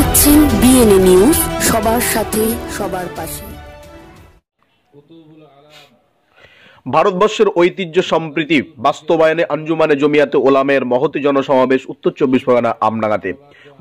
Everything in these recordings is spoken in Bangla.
দেখছেন বিএনএ নিউজ, সবার সাথে সবার পাশে। ভারতবর্ষের ঐতিহ্য সম্প্রীতি বাস্তবায়নে আঞ্জুমানে জমিয়াতে ওলামায়ের মহতী জনসমাবেশ উত্তর চব্বিশ পরগনা আমডাঙ্গাতে।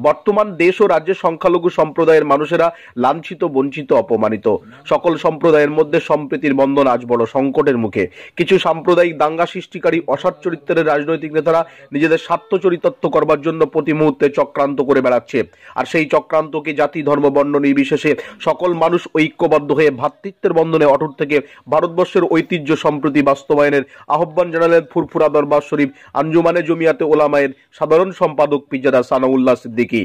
বর্তমান দেশ ও রাজ্যের সংখ্যালঘু সম্প্রদায়ের মানুষেরা লাঞ্ছিত, বঞ্চিত, অপমানিত। সকল সম্প্রদায়ের মধ্যে সম্প্রীতির বন্ধন আজ বড় সংকটের মুখে। কিছু সাম্প্রদায়িক দাঙ্গা সৃষ্টিকারী অসৎ চরিত্রের রাজনৈতিক নেতারা নিজেদের স্বার্থ চরিতার্থ করবার জন্য প্রতি মুহূর্তে চক্রান্ত করে বেড়াচ্ছে। আর সেই চক্রান্তকে জাতি, ধর্ম, বর্ণ নির্বিশেষে সকল মানুষ ঐক্যবদ্ধ হয়ে ভ্রাতৃত্বের বন্ধনে অটুট থেকে ভারতবর্ষের ঐতিহ্য সম্প্রীতি বাস্তবায়নের আহ্বান জানালেন ফুরফুরা দরবার শরীফ আঞ্জুমানে জমিয়াতে ওলামায়ের সাধারণ সম্পাদক পিরজাদা সানাউল্লাহ সিদ্দিকী।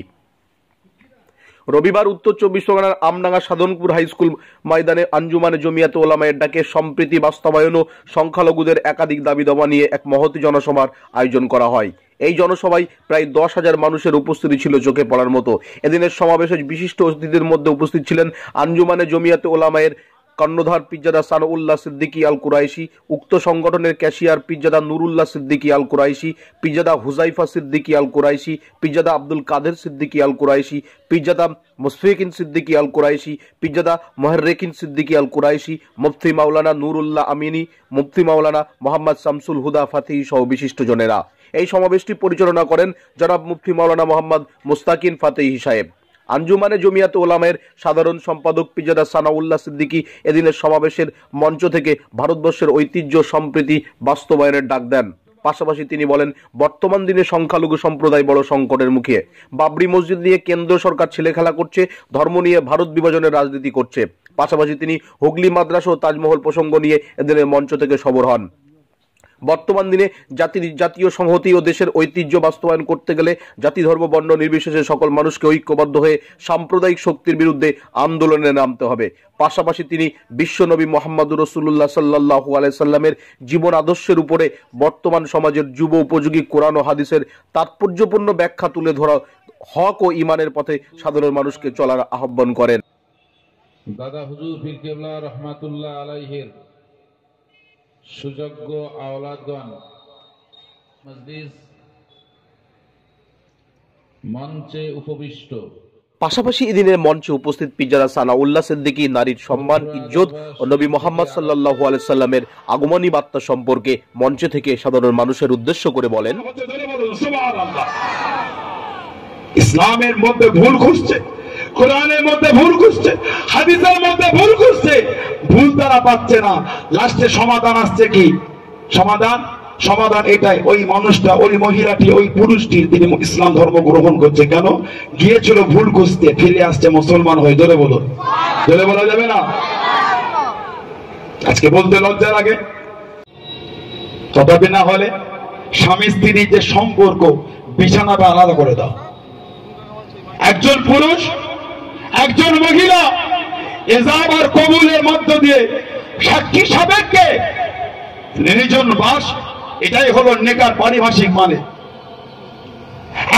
রবিবার উত্তর চব্বিশ পরগনার আমডাঙ্গা সাধনপুর হাই স্কুল ময়দানে আঞ্জুমানে জমিয়াতে ওলামায়ের ডাকে সম্প্রীতি বাস্তবায়ন ও সংখ্যালঘুদের একাধিক দাবি দাবা নিয়ে এক মহতী জনসভার আয়োজন করা হয়। এই জনসভায় প্রায় 10,000 মানুষের উপস্থিতি ছিল চোখে পড়ার মতো। এদিনের সমাবেশে বিশিষ্ট অতিথিদের মধ্যে উপস্থিত ছিলেন আঞ্জুমানে জমিয়াতে ওলামায়ের কর্ণধার পিরজাদা সানাউল্লাহ সিদ্দিকী আল কুরাইশি, উক্ত সংগঠনের ক্যাশিয়ার পিরজাদা নুরুল্লাহ সিদ্দিকী আল কুরাইশি, পিরজাদা হুজাইফা সিদ্দিকী আল কুরাইশি, পিরজাদা আব্দুল কাদের সিদ্দিকী আল কুরাইশি, পিরজাদা মুশফিকিন সিদ্দিকী আল কুরাইশি, পিরজাদা মুহাররিকিন সিদ্দিকী আল কুরাইশি, মুফতি মাওলানা নুরুল্লাহ আমিনী, মুফতি মাওলানা মোহাম্মদ শামসুল হুদা ফাতিহি সহ বিশিষ্টজনেরা। এই সমাবেশটি পরিচালনা করেন জনাব মুফতি মাওলানা মোহাম্মদ মুস্তাকিন ফাতিহি সাহেব। আঞ্জুমানে জমিয়াতে ওলামায়ের সাধারণ সম্পাদক পিরজাদা সানাউল্লাহ সিদ্দিকী এদিনের সমাবেশের মঞ্চ থেকে ভারতবর্ষের ঐতিহ্য সম্প্রীতি বাস্তবায়নের ডাক দেন। পাশাপাশি তিনি বলেন, বর্তমান দিনে সংখ্যালঘু সম্প্রদায় বড় সংকটের মুখে। বাবরি মসজিদ নিয়ে কেন্দ্র সরকার ছেলেখেলা করছে, ধর্ম নিয়ে ভারত বিভাজনের রাজনীতি করছে। পাশাপাশি তিনি হুগলি মাদ্রাসা ও তাজমহল প্রসঙ্গ নিয়ে এদিনের মঞ্চ থেকে সরব হন। বর্তমান দিনে জাতীয় সংহতি ও দেশের ঐতিহ্য বাস্তবায়ন করতে গেলে জাতি, ধর্ম, বর্ণ নির্বিশেষে সকল মানুষকে ঐক্যবদ্ধ হয়ে সাম্প্রদায়িক শক্তির বিরুদ্ধে আন্দোলনে নামতে হবে। পাশাপাশি তিনি বিশ্বনবী মুহাম্মদুর রাসূলুল্লাহ সাল্লাল্লাহু আলাইহি সাল্লামের জীবন আদর্শের উপরে বর্তমান সমাজের যুব উপযোগী কোরআন ও হাদিসের তাৎপর্যপূর্ণ ব্যাখ্যা তুলে ধরা, হক ও ঈমানের পথে সাধারণ মানুষকে চলার আহ্বান করেন। দাদা হুজুর পীর কেবলা রহমাতুল্লাহ আলাইহির সুযোগ্য আওলাদগণ মজলিস মঞ্চে উপবিষ্ট। পাশাপাশি এদিনের মঞ্চে উপস্থিত পিরজাদা সানাউল্লাহ সিদ্দিকী নারীর সম্মান, ইজ্জত ও নবী মুহাম্মদ সাল্লাল্লাহু আলাইহি সাল্লামের আগমনী বার্তা সম্পর্কে মঞ্চ থেকে সাধারণ মানুষের উদ্দেশ্য করে বলেন, ইসলামের মধ্যে ভুল খুঁজছে, কোরআনের মধ্যে ভুল খুঁজছে, হাদিসের মধ্যে ভুল খুঁজছে, ভুল তারা পাচ্ছে না। লাস্টে সমাধান আসছে কি? সমাধান এটাই, ওই মানুষটা, ওই মহিলাটি, ওই পুরুষটি তিনি ইসলাম ধর্ম গ্রহণ করছে। কেন? গিয়েছিল ভুল খুঁজতে, ফিরে আসছে মুসলমান হয়ে। ধরে বলা যাবে না? আজকে বলতে লজ্জা লাগে। তথাপি না হলে স্বামী স্ত্রীর যে সম্পর্ক, বিছানাটা আলাদা করে দাও। একজন পুরুষ, একজন মহিলা ইজাব আর কবুলের মধ্য দিয়ে সাক্ষী সাবেককে নির্জন বাস, এটাই হলো নেকার পারিভাষিক মানে।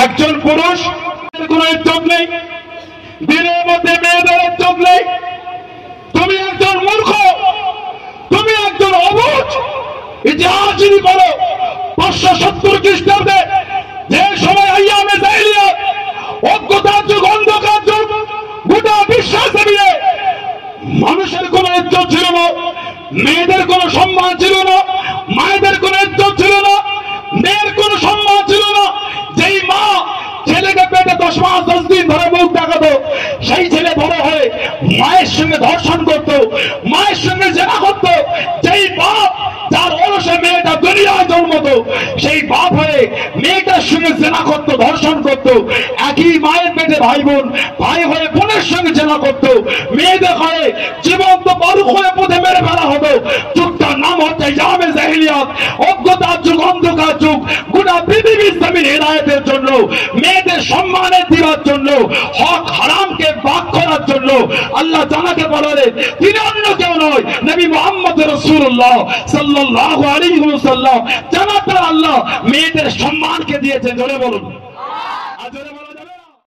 একজন পুরুষ কোনো ইজ্জত নেই, দিনের মধ্যে মেয়েদের ইজ্জত নেই। তুমি একজন মূর্খ, তুমি একজন অবুঝ। ইতিহাস যদি করো 570 খ্রিস্টাব্দে যে সময় আইয়ামে জাহিলিয়াত, অজ্ঞতার যুগ, অন্ধকার যুগ, গোটা বিশ্বাসে নিয়ে মানুষের কোন ইজ্জত ছিল না, মেয়েদের কোন সম্মান ছিল না, মায়েদের কোন ইজ্জত ছিল না, মেয়ের কোন সম্মান ছিল না। যেই মা ছেলেকে পেটে 10 মাস 10 দিন ধরে মুখ দেখাতো, সেই ছেলে বড় হয়ে মায়ের সঙ্গে ধর্ষণ করত, মায়ের সঙ্গে জেনা করত। যেই বাপ যার অলসে মেয়েটা দুনিয়ায় জন্মতো, সেই বাপ হয়ে মেয়েটার সঙ্গে জেনা করত, ধর্ষণ করত। একই মায়ের পেটে ভাই বোন, ভাই হয়ে বোনের সঙ্গে জেনা করত। মেয়েদের হয়ে জীবন্ত বালুক হয়ে পথে মেরে ফেলা হতো। যুগটার নাম হচ্ছে আইয়ামে জাহিলিয়াত, অজ্ঞতার যুগ, অন্ধকার যুগ। গোটা পৃথিবীর জমিন হেদায়েতের জন্য, মেয়েদের সম্মানের দেওয়ার জন্য, হক হারামকে বাক করার জন্য আল্লাহ জানাকে বলেন, তিনি অন্য কেউ নয়, নবী মুহাম্মদ রাসূলুল্লাহ সাল্লাল্লাহু আলাইহি ওয়াসাল্লাম। জানাতে আল্লাহ মেয়েদের সম্মানকে দিয়েছেন। জোরে বলুন।